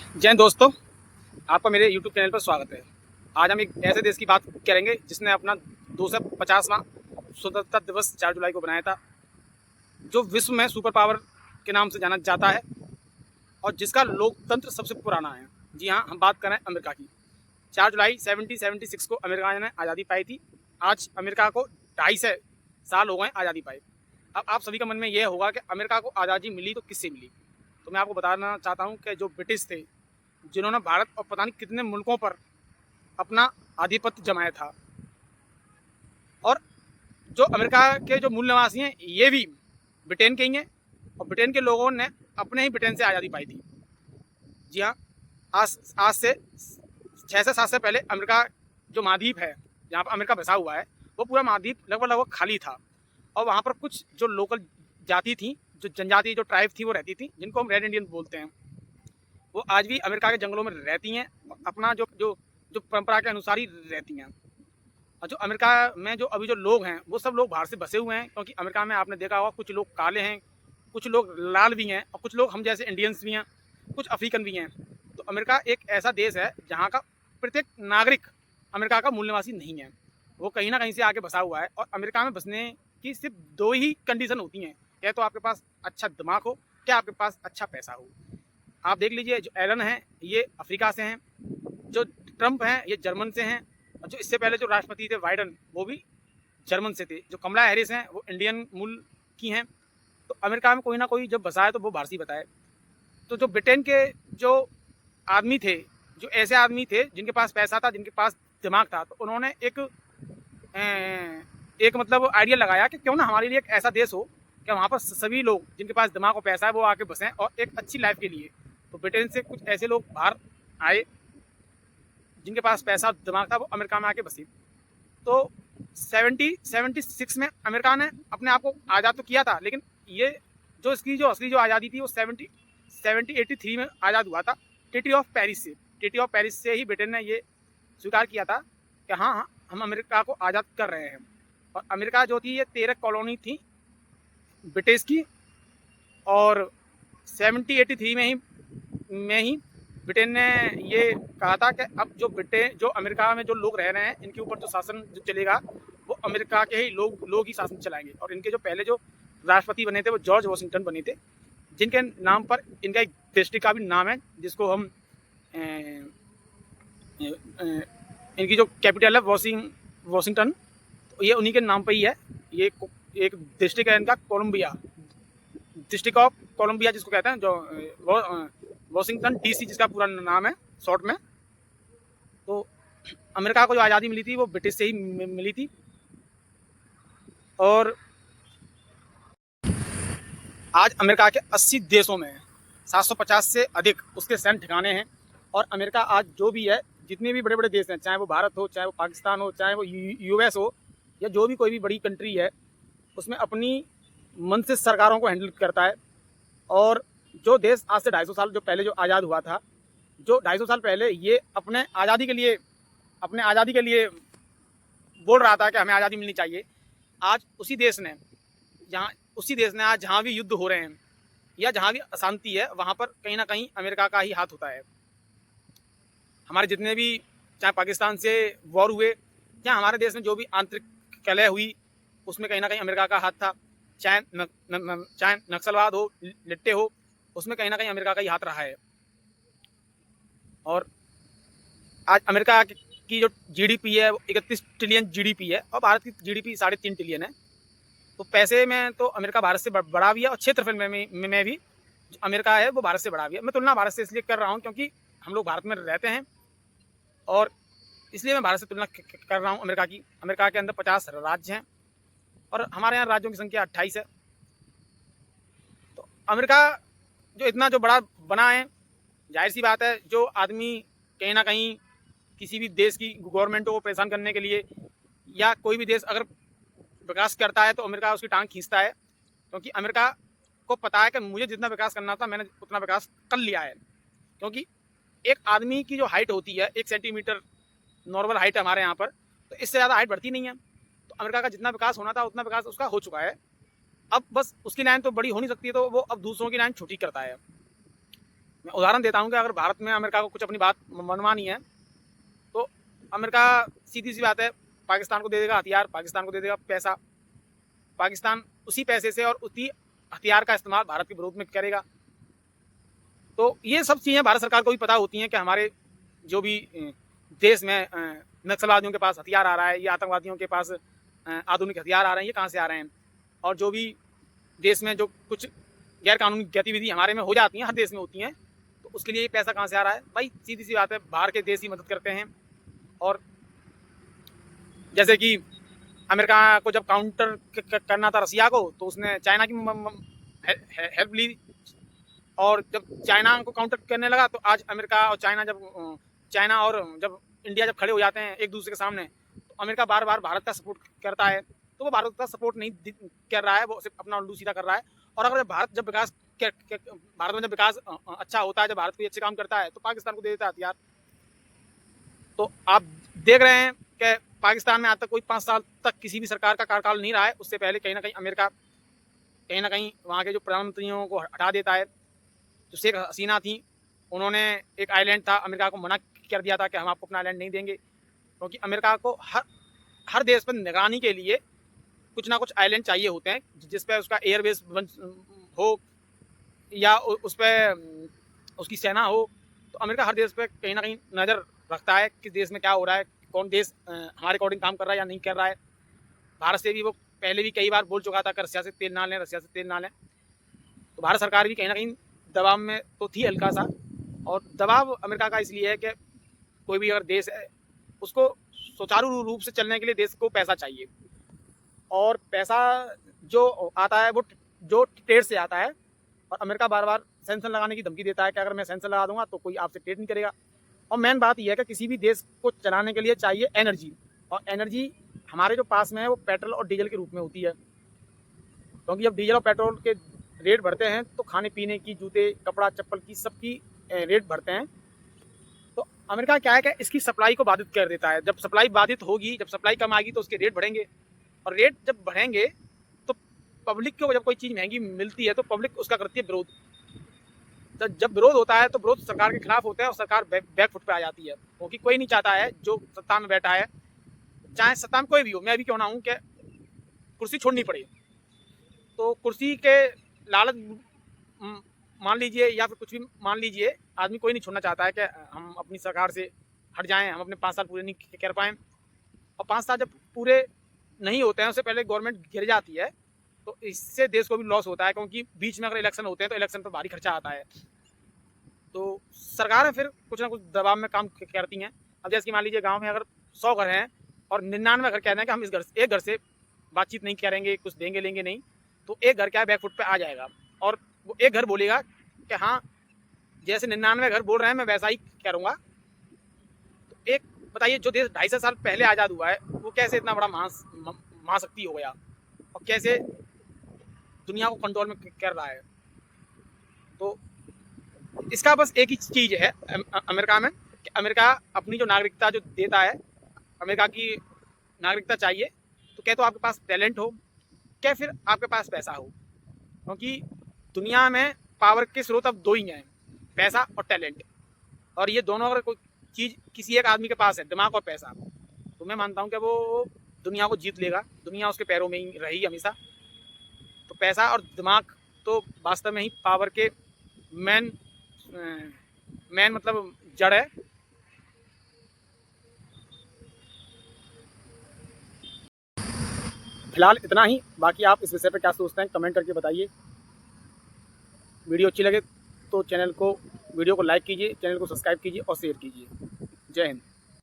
जय हिंद दोस्तों, आपका मेरे YouTube चैनल पर स्वागत है। आज हम एक ऐसे देश की बात करेंगे जिसने अपना 250वां स्वतंत्रता दिवस 4 जुलाई को बनाया था, जो विश्व में सुपर पावर के नाम से जाना जाता है और जिसका लोकतंत्र सबसे पुराना है। जी हाँ, हम बात कर रहे हैं अमेरिका की। 4 जुलाई 1776 को अमेरिका ने आज़ादी पाई थी। आज अमेरिका को 250 साल हो गए आज़ादी पाई। अब आप सभी का मन में यह होगा कि अमेरिका को आज़ादी मिली तो किससे मिली। तो मैं आपको बताना चाहता हूँ कि जो ब्रिटिश थे, जिन्होंने भारत और पता नहीं कितने मुल्कों पर अपना आधिपत्य जमाया था, और जो अमेरिका के जो मूल निवासी हैं ये भी ब्रिटेन के ही हैं, और ब्रिटेन के लोगों ने अपने ही ब्रिटेन से आज़ादी पाई थी। जी हाँ, आज आज से 6 से 7 से पहले अमेरिका जो महाद्वीप है, जहाँ पर अमेरिका बसा हुआ है, वो पूरा महाद्वीप लगभग लगभग खाली था। और वहाँ पर कुछ जो लोकल जाति थी, जो जनजाति, जो ट्राइब थी, वो रहती थी, जिनको हम रेड इंडियन बोलते हैं। वो आज भी अमेरिका के जंगलों में रहती हैं, अपना जो जो जो परंपरा के अनुसार ही रहती हैं। और जो अमेरिका में जो अभी जो लोग हैं, वो सब लोग बाहर से बसे हुए हैं, क्योंकि अमेरिका में आपने देखा होगा कुछ लोग काले हैं, कुछ लोग लाल भी हैं, और कुछ लोग हम जैसे इंडियंस भी हैं, कुछ अफ्रीकन भी हैं। तो अमेरिका एक ऐसा देश है जहाँ का प्रत्येक नागरिक अमेरिका का मूल निवासी नहीं है, वो कहीं ना कहीं से आके बसा हुआ है। और अमेरिका में बसने की सिर्फ 2 ही कंडीशन होती हैं, या तो आपके पास अच्छा दिमाग हो, क्या आपके पास अच्छा पैसा हो। आप देख लीजिए, जो एलन है ये अफ्रीका से हैं, जो ट्रंप हैं ये जर्मन से हैं, और जो इससे पहले जो राष्ट्रपति थे बाइडन, वो भी जर्मन से थे। जो कमला हैरिस हैं वो इंडियन मूल की हैं। तो अमेरिका में कोई ना कोई जब बसा है तो वो बाहर से बताए। तो जो ब्रिटेन के जो आदमी थे, जो ऐसे आदमी थे जिनके पास पैसा था, जिनके पास दिमाग था, तो उन्होंने एक मतलब आइडिया लगाया कि क्यों ना हमारे लिए एक ऐसा देश हो कि वहाँ पर सभी लोग जिनके पास दिमाग और पैसा है वो आके बसें, और एक अच्छी लाइफ के लिए। तो ब्रिटेन से कुछ ऐसे लोग बाहर आए जिनके पास पैसा और दिमाग था, वो अमेरिका में आके बसे। तो 76 में अमेरिका ने अपने आप को आज़ाद तो किया था, लेकिन ये जो इसकी जो असली जो आज़ादी थी वो 83 में आज़ाद हुआ था, ट्रीटी ऑफ पेरिस से। ट्रीटी ऑफ पेरिस से ही ब्रिटेन ने ये स्वीकार किया था कि हाँ हाँ, हम अमेरिका को आज़ाद कर रहे हैं। और अमेरिका जो थी ये 13 कॉलोनी थी ब्रिटिश की, और 83 में ही ब्रिटेन ने ये कहा था कि अब जो अमेरिका में जो लोग रह रहे हैं, इनके ऊपर जो शासन जो चलेगा वो अमेरिका के ही लोग ही शासन चलाएंगे। और इनके जो पहले जो राष्ट्रपति बने थे वो जॉर्ज वॉशिंगटन बने थे, जिनके नाम पर इनका एक डिस्ट्रिक्ट का भी नाम है, जिसको हम इनकी जो कैपिटल है वॉशिंगटन, तो ये उन्हीं के नाम पर ही है। ये एक डिस्ट्रिक्ट है इनका, कोलंबिया, डिस्ट्रिक्ट ऑफ कोलंबिया जिसको कहते हैं, जो वॉशिंगटन डीसी जिसका पूरा नाम है शॉर्ट में। तो अमेरिका को जो आज़ादी मिली थी वो ब्रिटिश से ही मिली थी। और आज अमेरिका के 80 देशों में 750 से अधिक उसके सैन्य ठिकाने हैं। और अमेरिका आज जो भी है, जितने भी बड़े बड़े देश हैं, चाहे वो भारत हो, चाहे वो पाकिस्तान हो, चाहे वो यूएस हो, या जो भी कोई भी बड़ी कंट्री है, उसमें अपनी मन से सरकारों को हैंडल करता है। और जो देश आज से 250 साल जो पहले जो आज़ाद हुआ था, जो 250 साल पहले ये अपने आज़ादी के लिए बोल रहा था कि हमें आज़ादी मिलनी चाहिए, आज उसी देश ने आज जहाँ भी युद्ध हो रहे हैं या जहाँ भी अशांति है, वहाँ पर कहीं ना कहीं अमेरिका का ही हाथ होता है। हमारे जितने भी, चाहे पाकिस्तान से वॉर हुए, या हमारे देश में जो भी आंतरिक कलह हुई, उसमें कहीं ना कहीं अमेरिका का हाथ था। चाहे नक्सलवाद हो, लिट्टे हो, उसमें कहीं ना कहीं अमेरिका का ही हाथ रहा है। और आज अमेरिका की जो जीडीपी है वो 31 ट्रिलियन जीडीपी है, और भारत की जीडीपी 3.5 ट्रिलियन है। तो पैसे में तो अमेरिका भारत से बड़ा भी है, और क्षेत्रफल में भी जो अमेरिका है वो भारत से बड़ा भी है। मैं तुलना भारत से इसलिए कर रहा हूँ क्योंकि हम लोग भारत में रहते हैं, और इसलिए मैं भारत से तुलना कर रहा हूँ अमेरिका की। अमेरिका के अंदर 50 राज्य हैं, और हमारे यहाँ राज्यों की संख्या 28 है। तो अमेरिका जो इतना जो बड़ा बना है, जाहिर सी बात है, जो आदमी कहीं ना कहीं किसी भी देश की गवर्नमेंट को परेशान करने के लिए, या कोई भी देश अगर विकास करता है तो अमेरिका उसकी टांग खींचता है, क्योंकि अमेरिका को पता है कि मुझे जितना विकास करना था मैंने उतना विकास कर लिया है। क्योंकि एक आदमी की जो हाइट होती है 1 सेंटीमीटर नॉर्मल हाइट है हमारे यहाँ पर, तो इससे ज़्यादा हाइट बढ़ती नहीं है। तो अमेरिका का जितना विकास होना था उतना विकास उसका हो चुका है। अब बस उसकी लाइन तो बड़ी हो नहीं सकती है, तो वो अब दूसरों की लाइन छोटी करता है। मैं उदाहरण देता हूँ कि अगर भारत में अमेरिका को कुछ अपनी बात मनवानी है तो अमेरिका सीधी सी बात है पाकिस्तान को दे देगा हथियार, पाकिस्तान को दे देगा पैसा, पाकिस्तान उसी पैसे से और उसी हथियार का इस्तेमाल भारत के विरोध में करेगा। तो ये सब चीज़ें भारत सरकार को भी पता होती हैं कि हमारे जो भी देश में नक्सलवादियों के पास हथियार आ रहा है या आतंकवादियों के पास आधुनिक हथियार आ रहे हैं, ये कहाँ से आ रहे हैं। और जो भी देश में जो कुछ गैर कानूनी गतिविधि हमारे में हो जाती हैं, हर देश में होती हैं, तो उसके लिए ये पैसा कहाँ से आ रहा है। भाई सीधी सी बात है, बाहर के देश ही मदद करते हैं। और जैसे कि अमेरिका को जब काउंटर करना था रसिया को, तो उसने चाइना की हेल्प ली, और जब चाइना को काउंटर करने लगा तो आज अमेरिका और चाइना और जब इंडिया जब खड़े हो जाते हैं एक दूसरे के सामने, तो अमेरिका बार बार भारत का सपोर्ट करता है। तो वो भारत का सपोर्ट नहीं कर रहा है, वो सिर्फ अपना उल्लू सीधा कर रहा है। और अगर भारत में जब विकास अच्छा होता है, जब भारत कोई अच्छे काम करता है, तो पाकिस्तान को दे देता है हथियार। तो आप देख रहे हैं कि पाकिस्तान में आज तक कोई 5 साल तक किसी भी सरकार का कार्यकाल नहीं रहा है। उससे पहले कहीं ना कहीं अमेरिका कहीं ना कहीं वहाँ के जो प्रधानमंत्रियों को हटा देता है। जो शेख हसीना थी, उन्होंने एक आइलैंड था, अमेरिका को मना कर दिया था कि हम आपको अपना आइलैंड नहीं देंगे, क्योंकि अमेरिका को हर देश पर निगरानी के लिए कुछ ना कुछ आइलैंड चाहिए होते हैं, जिस पर उसका एयरबेस हो या उस पर उसकी सेना हो। तो अमेरिका हर देश पे कहीं ना कहीं नज़र रखता है कि देश में क्या हो रहा है, कौन देश हमारे अकॉर्डिंग काम कर रहा है या नहीं कर रहा है। भारत से भी वो पहले भी कई बार बोल चुका था कि रसिया से तेल ना लें, रसिया से तेल ना लें। तो भारत सरकार भी कहीं ना कहीं दबाव में तो थी हल्का सा। और दबाव अमेरिका का इसलिए है कि कोई भी अगर देश है, उसको सुचारू रूप से चलने के लिए देश को पैसा चाहिए, और पैसा जो आता है वो जो ट्रेड से आता है। और अमेरिका बार बार सैंक्शन लगाने की धमकी देता है कि अगर मैं सैंक्शन लगा दूंगा तो कोई आपसे ट्रेड नहीं करेगा। और मेन बात यह है कि किसी भी देश को चलाने के लिए चाहिए एनर्जी, और एनर्जी हमारे जो पास में है वो पेट्रोल और डीजल के रूप में होती है। क्योंकि जब डीजल और पेट्रोल के रेट बढ़ते हैं तो खाने पीने की, जूते, कपड़ा, चप्पल की सबकी रेट बढ़ते हैं। तो अमेरिका क्या है कि इसकी सप्लाई को बाधित कर देता है। जब सप्लाई बाधित होगी, जब सप्लाई कम आएगी तो उसके रेट बढ़ेंगे, और रेट जब बढ़ेंगे तो पब्लिक को जब कोई चीज़ महंगी मिलती है तो पब्लिक उसका करती है विरोध। जब विरोध होता है तो विरोध सरकार के खिलाफ होता है और सरकार बैक फुट पे आ जाती है, क्योंकि कोई नहीं चाहता है जो सत्ता में बैठा है, चाहे सत्ता में कोई भी हो, मैं भी क्यों ना हूँ, कि कुर्सी छोड़नी पड़े। तो कुर्सी के लालच मान लीजिए या फिर कुछ भी मान लीजिए, आदमी कोई नहीं छोड़ना चाहता है कि हम अपनी सरकार से हट जाएं, हम अपने 5 साल पूरे नहीं कर पाएँ। और 5 साल जब पूरे नहीं होते हैं उससे पहले गवर्नमेंट गिर जाती है, तो इससे देश को भी लॉस होता है, क्योंकि बीच में अगर इलेक्शन होते हैं तो इलेक्शन पर भारी खर्चा आता है। तो सरकारें फिर कुछ ना कुछ दबाव में काम करती हैं। अब जैसे कि मान लीजिए गांव में अगर 100 घर हैं और 99 घर कहते हैं कि हम एक घर से बातचीत नहीं करेंगे, कुछ देंगे लेंगे नहीं, तो एक घर क्या है बैकफुट पे आ जाएगा, और वो एक घर बोलेगा कि हाँ जैसे 99 घर बोल रहे हैं मैं वैसा ही करूँगा। तो एक बताइए, जो देश 250 साल पहले आज़ाद हुआ है वो कैसे इतना बड़ा महाशक्ति हो गया और कैसे दुनिया को कंट्रोल में कर रहा है। तो इसका बस एक ही चीज़ है अमेरिका में, कि अमेरिका अपनी जो नागरिकता जो देता है, अमेरिका की नागरिकता चाहिए तो क्या तो आपके पास टैलेंट हो, क्या फिर आपके पास पैसा हो। क्योंकि दुनिया में पावर के स्रोत अब 2 ही हैं, पैसा और टैलेंट। और ये दोनों अगर कोई चीज़ किसी एक आदमी के पास है, दिमाग और पैसा, तो मैं मानता हूँ कि वो दुनिया को जीत लेगा। दुनिया उसके पैरों में ही रही हमेशा। तो पैसा और दिमाग तो वास्तव में ही पावर के मेन मतलब जड़ है। फिलहाल इतना ही, बाकी आप इस विषय पर क्या सोचते हैं कमेंट करके बताइए। वीडियो अच्छी लगे तो वीडियो को लाइक कीजिए, चैनल को सब्सक्राइब कीजिए और शेयर कीजिए। जय हिंद।